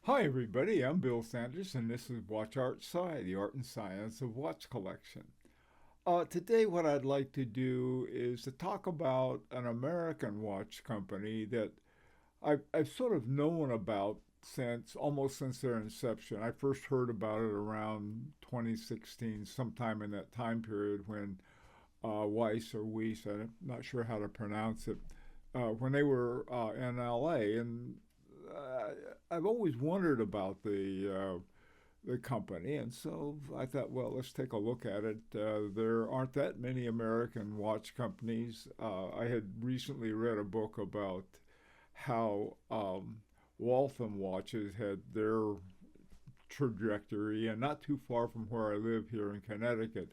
Hi, everybody. I'm Bill Sanders, and this is Watch Art Sci, the art and science of watch collection. Today, what I'd like to do is to talk about an American watch company that I've sort of known about since almost since their inception. I first heard about it around 2016, sometime in that time period when Weiss or Weiss, I'm not sure how to pronounce it, when they were in LA. And uh, I've always wondered about the company, and so I thought, well, let's take a look at it. There aren't that many American watch companies. I had recently read a book about how Waltham watches had their trajectory, and not too far from where I live here in Connecticut,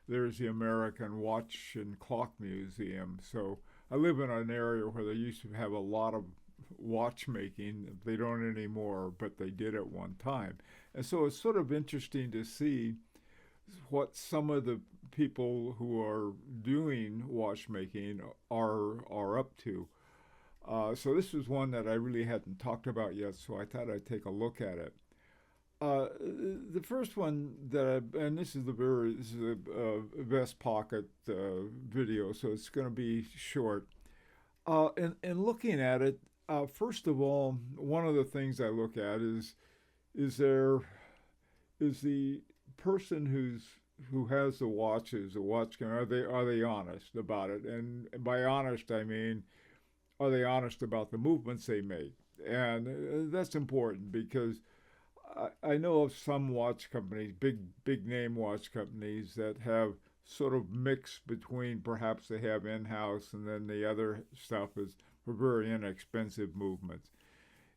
there's the American Watch and Clock Museum. So I live in an area where they used to have a lot of watchmaking. They don't anymore, but they did at one time. And so it's sort of interesting to see what some of the people who are doing watchmaking are up to. So this was one that I really hadn't talked about yet, so I thought I'd take a look at it. The first one and this is a vest pocket video, so it's going to be short. And looking at it, first of all, one of the things I look at is there is the person who has the watches, the watch camera, are they honest about it? And by honest, I mean, are they honest about the movements they make? And that's important because I know of some watch companies, big name watch companies that have sort of mixed between perhaps they have in house and then the other stuff is for very inexpensive movements.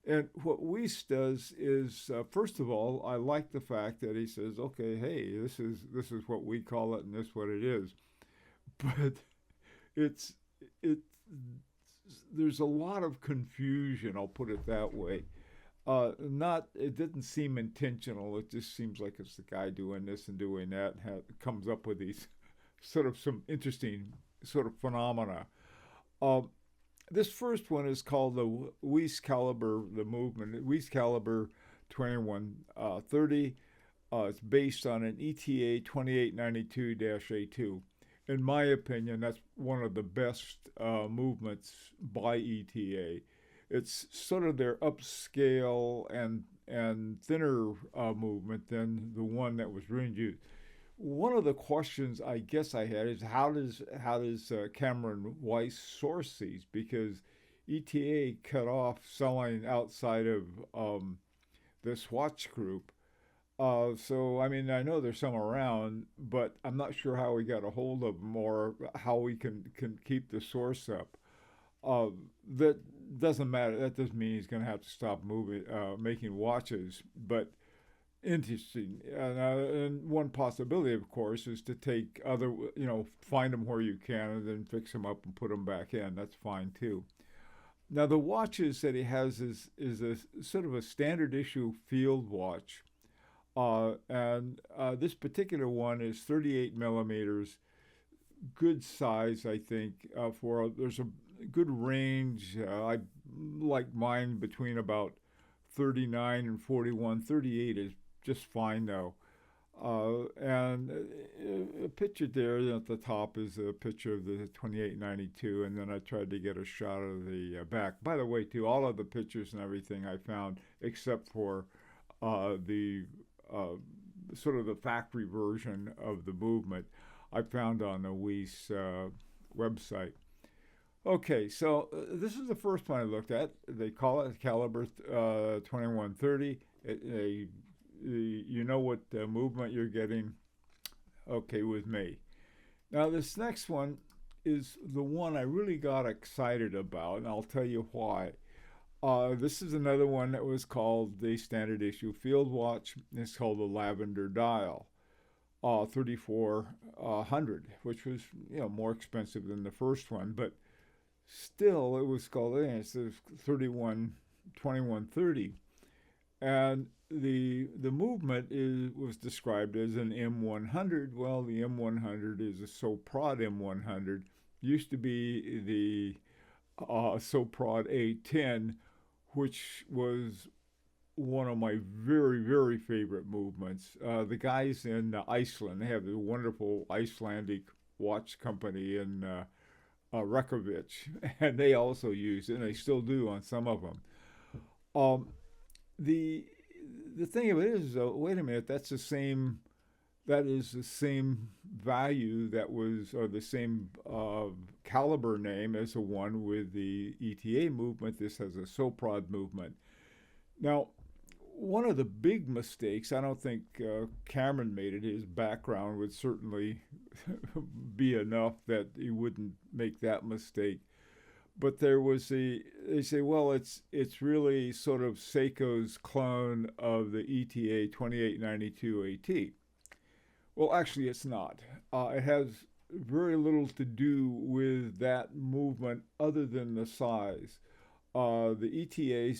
And what Weiss does is, first of all, I like the fact that he says, "Okay, hey, this is what we call it, and this is what it is." But it's it there's a lot of confusion. I'll put it that way. Not it didn't seem intentional. It just seems like it's the guy doing this and doing that, and comes up with these sort of some interesting sort of phenomena. Um, this first one is called the Weiss caliber, the movement. Weiss caliber 2130. It's based on an ETA 2892 A2. In my opinion, that's one of the best movements by ETA. It's sort of their upscale and thinner movement than the one that was used. One of the questions I guess I had is how does Cameron Weiss source these, because ETA cut off selling outside of this watch group. So I mean I know there's some around, but I'm not sure how we got a hold of them or how we can keep the source up. Uh, that doesn't matter. That doesn't mean he's going to have to stop making watches. But interesting. And one possibility, of course, is to take other, find them where you can and then fix them up and put them back in. That's fine too. Now the watches that he has is a sort of a standard issue field watch, and this particular one is 38 millimeters, good size, I think. There's a good range. I like mine between about 39 and 41. 38 is just fine though. And a picture there at the top is a picture of the 2892, and then I tried to get a shot of the back. By the way, too, all of the pictures and everything I found, except for the uh, sort of the factory version of the movement, I found on the Weiss website. Okay, so this is the first one I looked at. They call it caliber 2130. You know what movement you're getting. Okay, with me. Now this next one is the one I really got excited about, and I'll tell you why. This is another one that was called the standard issue field watch. It's called the Lavender dial. 3400, which was more expensive than the first one, but still it was called it's 31 2130, and the movement was described as an M100. Well, the M100 is a Soprod M100. Used to be the Soprod A10, which was one of my very, very favorite movements. The guys in Iceland, they have a wonderful Icelandic watch company in Reykjavik, and they also use it, and they still do on some of them. Um, the the thing of it is, though, wait a minute, that is the same value that was, or the same caliber name as the one with the ETA movement. This has a SOPROD movement. Now, one of the big mistakes, I don't think Cameron made it, his background would certainly be enough that he wouldn't make that mistake. But there was they say, well, it's really sort of Seiko's clone of the ETA 2892 AT. Well, actually, it's not. It has very little to do with that movement other than the size. The ETA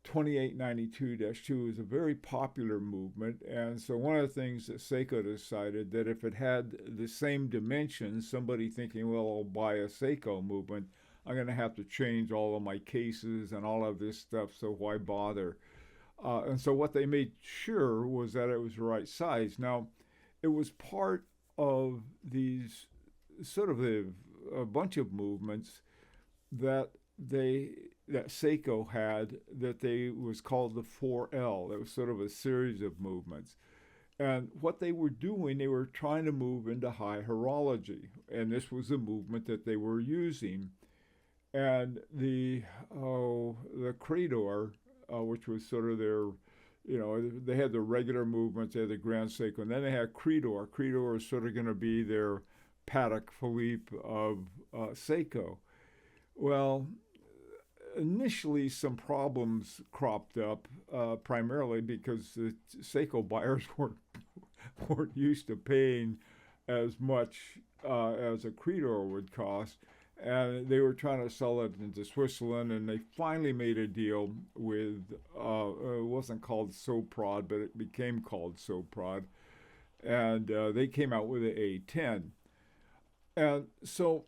2892-2 is a very popular movement, and so one of the things that Seiko decided that if it had the same dimensions, somebody thinking, well, I'll buy a Seiko movement, I'm going to have to change all of my cases and all of this stuff, so why bother? And so what they made sure was that it was the right size. Now, it was part of these sort of a bunch of movements that they that Seiko had that they was called the 4L. It was sort of a series of movements. And what they were doing, they were trying to move into high horology. And this was a movement that they were using. And the Credor, which was sort of their, they had the regular movements, they had the Grand Seiko, and then they had Credor. Credor is sort of going to be their Patek Philippe of Seiko. Well, initially some problems cropped up, primarily because the Seiko buyers weren't used to paying as much as a Credor would cost, and they were trying to sell it into Switzerland, and they finally made a deal with, it wasn't called SOPROD, but it became called SOPROD, and they came out with the A10. And so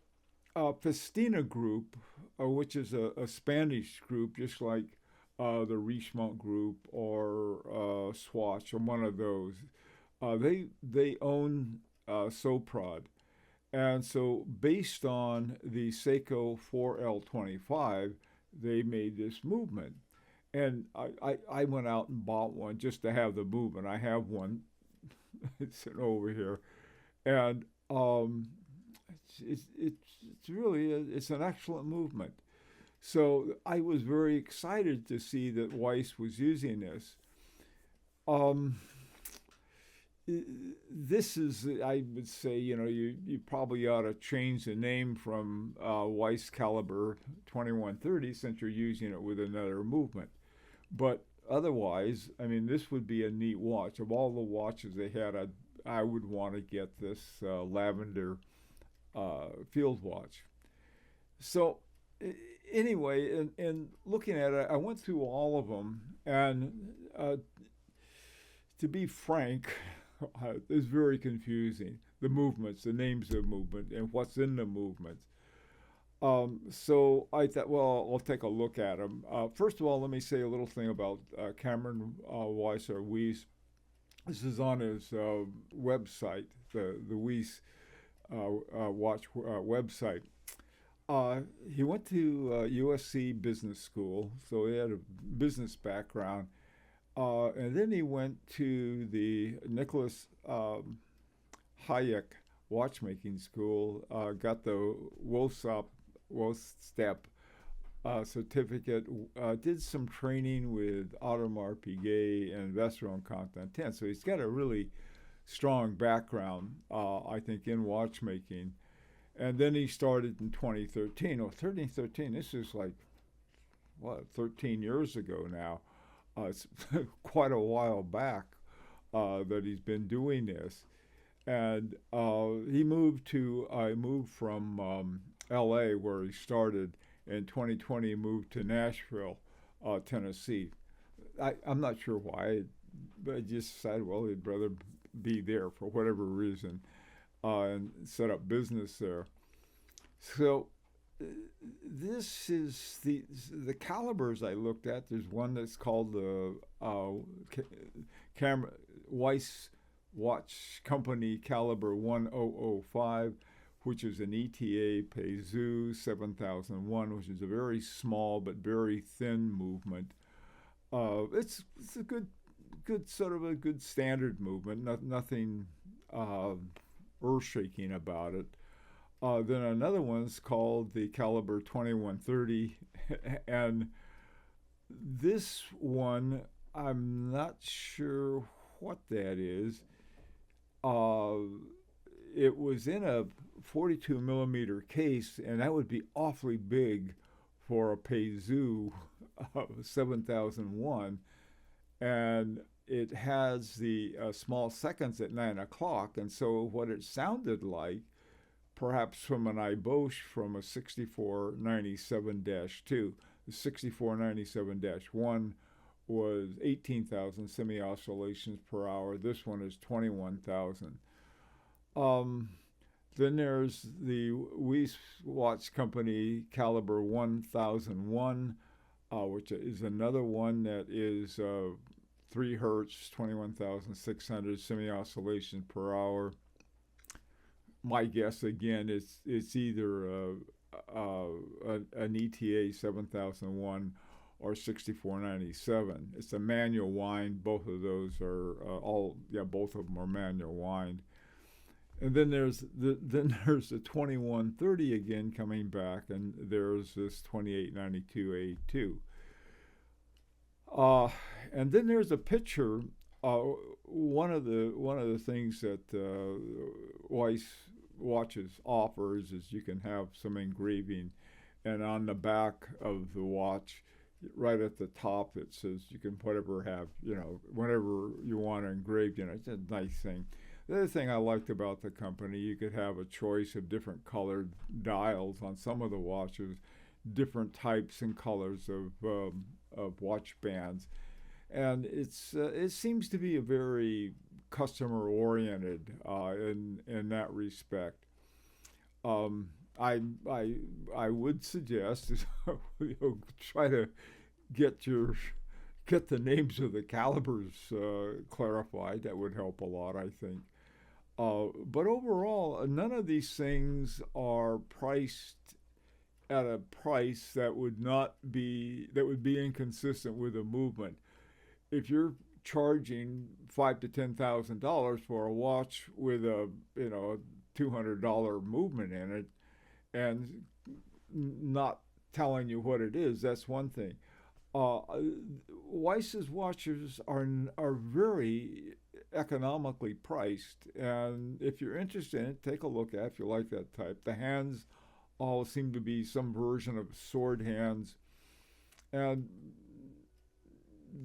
Festina Group, which is a Spanish group, just like the Richemont Group or Swatch or one of those, they own SOPROD. And so based on the Seiko 4L25, they made this movement. And I went out and bought one just to have the movement. I have one. It's sitting over here. And it's really, it's an excellent movement. So I was very excited to see that Weiss was using this. This is, I would say, you probably ought to change the name from Weiss Caliber 2130 since you're using it with another movement. But otherwise, I mean, this would be a neat watch. Of all the watches they had, I would want to get this Lavender field watch. So anyway, in looking at it, I went through all of them, and to be frank, it's very confusing. The movements, the names of the movement, and what's in the movements. So I thought, well, I'll take a look at them. First of all, let me say a little thing about Cameron Weiss or Weiss. This is on his website, the Weiss Watch website. He went to USC Business School, so he had a business background. And then he went to the Nicholas Hayek watchmaking school, got the WOSTEP certificate, did some training with Audemars Piguet and Vacheron Constantin. So he's got a really strong background, I think, in watchmaking. And then he started in 2013. Oh, 2013, this is like, 13 years ago now. It's quite a while back that he's been doing this. And he moved from L.A., where he started. In 2020, he moved to Nashville, Tennessee. I'm not sure why, but I just decided, well, he'd rather be there for whatever reason, and set up business there. So this is the calibers I looked at. There's one that's called the camera Weiss Watch Company Caliber 1005, which is an ETA Peizu 7001, which is a very small but very thin movement. It's a good sort of a good standard movement. Nothing earth-shaking about it. Then another one's called the Caliber 2130, and this one I'm not sure what that is. It was in a 42 millimeter case, and that would be awfully big for a Peizu 7001, and it has the small seconds at 9 o'clock, and so what it sounded like, perhaps from an iBosch from a 6497-2. The 6497-1 was 18,000 semi-oscillations per hour. This one is 21,000. Then there's the Weiss Watch Company Caliber 1001, which is another one that is 3 hertz, 21,600 semi-oscillations per hour. My guess again is it's either an ETA 7001 or 6497. It's a manual wind. Both of those are both of them are manual wind. And then there's the 2130 again coming back, and there's this 2892A2. And then there's a picture. One of the things that Weiss watches offers is you can have some engraving, and on the back of the watch, right at the top, it says you can whatever you want engraved in it. It's a nice thing. The other thing I liked about the company, you could have a choice of different colored dials on some of the watches, different types and colors of watch bands, and it seems to be a very customer oriented in that respect. I would suggest try to get the names of the calibers clarified. That would help a lot, I think. But overall, none of these things are priced at a price that would be inconsistent with the movement. If you're charging $5,000 to $10,000 for a watch with a $200 movement in it, and not telling you what it is, that's one thing. Weiss's watches are very economically priced, and if you're interested in it, take a look at it if you like that type. The hands all seem to be some version of sword hands, and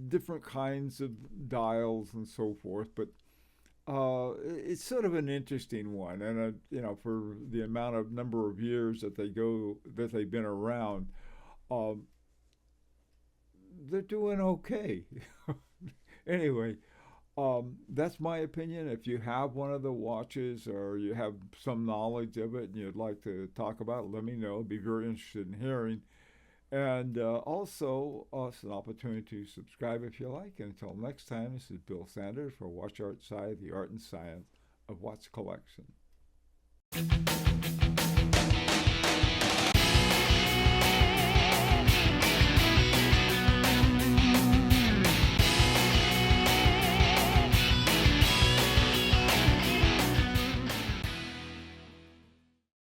different kinds of dials and so forth, but it's sort of an interesting one, and for the number of years that they've been around, they're doing okay. Anyway, that's my opinion. If you have one of the watches or you have some knowledge of it and you'd like to talk about it, let me know. I'd be very interested in hearing. And also, it's an opportunity to subscribe if you like. And until next time, this is Bill Sanders for Watch Art Side, the art and science of watch collection.